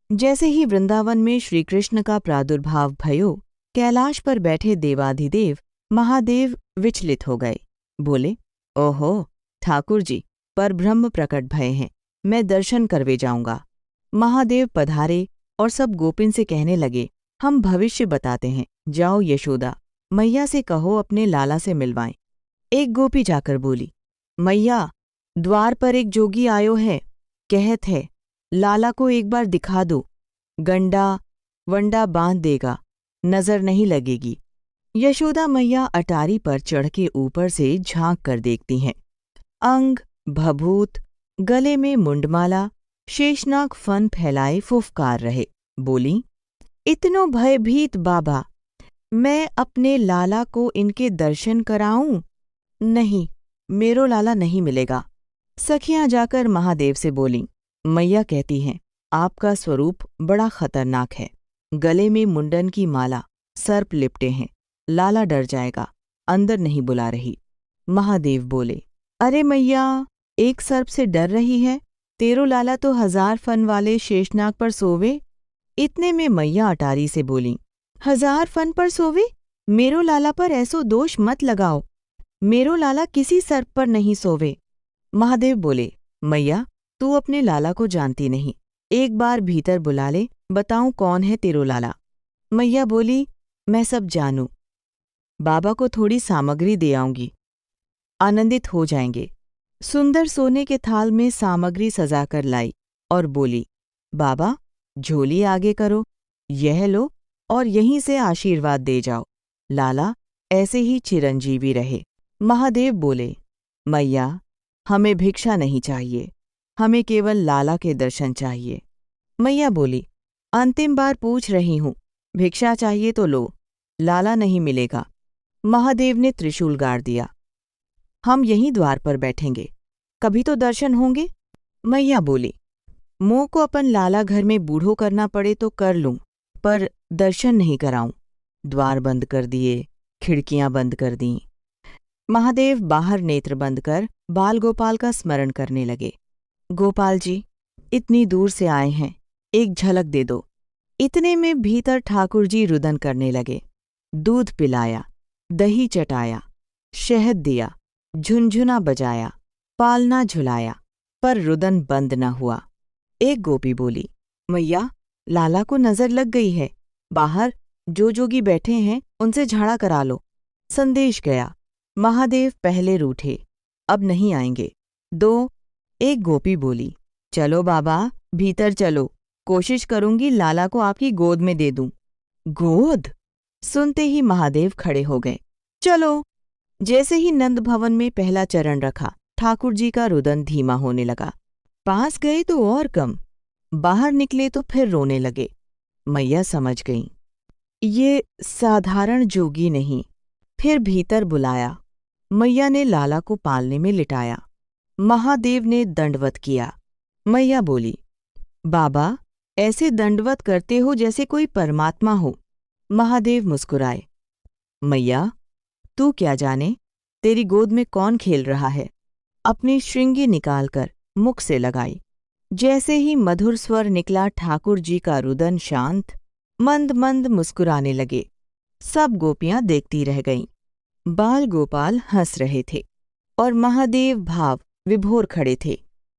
जैसे ही वृंदावन में श्री कृष्ण का प्रादुर्भाव भयो, कैलाश पर बैठे देवाधिदेव महादेव विचलित हो गए। बोले, ओहो ठाकुर जी, परब्रह्म प्रकट भये हैं, मैं दर्शन करवे जाऊंगा। महादेव पधारे और सब गोपिन से कहने लगे, हम भविष्य बताते हैं, जाओ यशोदा, मैया से कहो अपने लाला से मिलवाएं। एक गोपी जाकर बोली, मैया, द्वार पर एक जोगी आयो है, कहत है लाला को एक बार दिखा दो, गंडा वंडा बांध देगा, नजर नहीं लगेगी। यशोदा मैया अटारी पर चढ़ के ऊपर से झांक कर देखती हैं। अंग भभूत, गले में मुंडमाला, शेषनाग फन फैलाए फुफकार रहे। बोली, इतनो भयभीत बाबा, मैं अपने लाला को इनके दर्शन कराऊं? नहीं, मेरो लाला नहीं मिलेगा। सखियां जाकर महादेव से बोलीं, मैया कहती हैं, आपका स्वरूप बड़ा खतरनाक है, गले में मुंडन की माला, सर्प लिपटे हैं, लाला डर जाएगा, अंदर नहीं बुला रही। महादेव बोले, अरे मैया, एक सर्प से डर रही है, तेरो लाला तो 1000 फन वाले शेषनाग पर सोवे। इतने में मैया अटारी से बोली, 1000 फन पर सोवे? मेरो लाला पर ऐसो दोष मत लगाओ, मेरो लाला किसी सर्प पर नहीं सोवे। महादेव बोले, मैया, तू अपने लाला को जानती नहीं, एक बार भीतर बुला ले, बताऊं कौन है तेरो लाला। मैया बोली, मैं सब जानूं, बाबा को थोड़ी सामग्री दे आऊंगी, आनंदित हो जाएंगे। सुंदर सोने के थाल में सामग्री सजाकर लाई और बोली, बाबा झोली आगे करो, यह लो और यहीं से आशीर्वाद दे जाओ, लाला ऐसे ही चिरंजीवी रहे। महादेव बोले, मैया, हमें भिक्षा नहीं चाहिए, हमें केवल लाला के दर्शन चाहिए। मैया बोली, अंतिम बार पूछ रही हूं, भिक्षा चाहिए तो लो, लाला नहीं मिलेगा। महादेव ने त्रिशूल गाड़ दिया, हम यहीं द्वार पर बैठेंगे, कभी तो दर्शन होंगे। मैया बोली, मोह को अपन लाला घर में बूढ़ो करना पड़े तो कर लूं, पर दर्शन नहीं कराऊं। द्वार बंद कर दिए, खिड़कियां बंद कर दीं। महादेव बाहर नेत्र बंद कर बाल गोपाल का स्मरण करने लगे। गोपाल जी, इतनी दूर से आए हैं, एक झलक दे दो। इतने में भीतर ठाकुर जी रुदन करने लगे। दूध पिलाया, दही चटाया, शहद दिया, झुनझुना बजाया, पालना झुलाया, पर रुदन बंद न हुआ। एक गोपी बोली, मैया, लाला को नजर लग गई है, बाहर जो जोगी बैठे हैं उनसे झाड़ा करा लो। संदेश गया। महादेव पहले रूठे, अब नहीं आएंगे। एक गोपी बोली, चलो बाबा, भीतर चलो, कोशिश करूंगी लाला को आपकी गोद में दे दूं। गोद? सुनते ही महादेव खड़े हो गए। चलो। जैसे ही नंद भवन में पहला चरण रखा, ठाकुर जी का रुदन धीमा होने लगा। पास गए तो और कम, बाहर निकले तो फिर रोने लगे। मैया समझ गईं, ये साधारण जोगी नहीं। फिर भीतर बुलाया। मैया ने लाला को पालने में लिटाया। महादेव ने दंडवत किया। मैया बोली, बाबा, ऐसे दंडवत करते हो जैसे कोई परमात्मा हो। महादेव मुस्कुराए। मैया, तू क्या जाने, तेरी गोद में कौन खेल रहा है। अपनी श्रृंगी निकालकर मुख से लगाई। जैसे ही मधुर स्वर निकला, ठाकुर जी का रुदन शांत, मंद मंद मुस्कुराने लगे। सब गोपियां देखती रह गईं। बाल गोपाल हंस रहे थे और महादेव भाव विभोर खड़े थे।